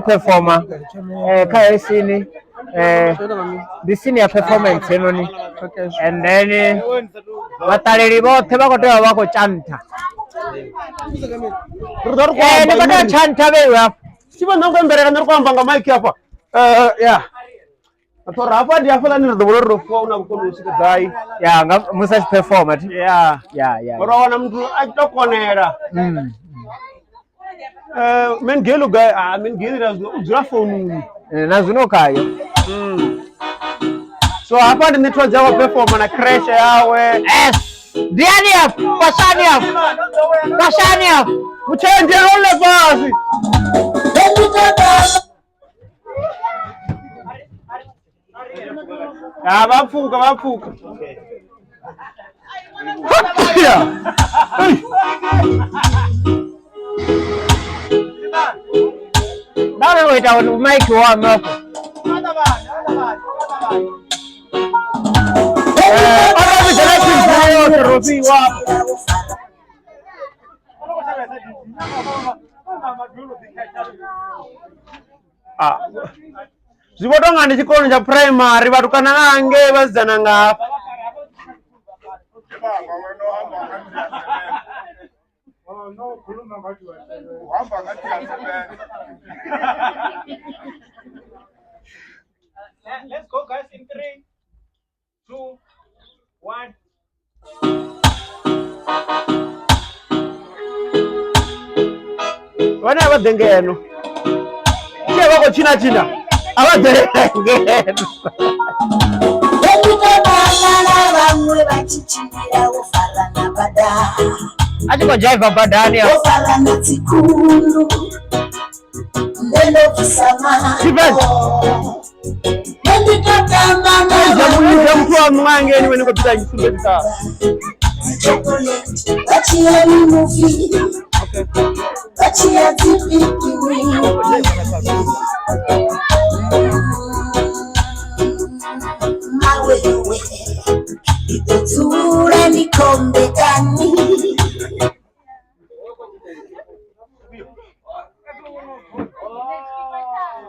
performer kaesini the senior performance enoni and then bataleli bote bakotewa bako chanta ni bakotewa chanta bewa siba nangomberera narikwambanga mic hapa yeah atora hapa dia fala ni ndo Rofhiwa una mkono usika dai yeah musa performer yeah ora mtu atokonera men gelu guy men gelu uzura phone nazunokayo so hapa ndi Nethwadzi performer na crash yawe diani hapo pashani hapo mchende ole basi bapfuka Dale weta mic wame hapo. Rofhiwa. Zibodonga ndi chikolo cha primary batukana nange bazana ngapa. Let's go guys in 3, 2, 1. Wana abadengeno. Che bako china. Abadengeno. Ati kwa driver badani hapo. Mtu wa mwange ni wenye kupita jisumbe saa. Tura ni kombe gani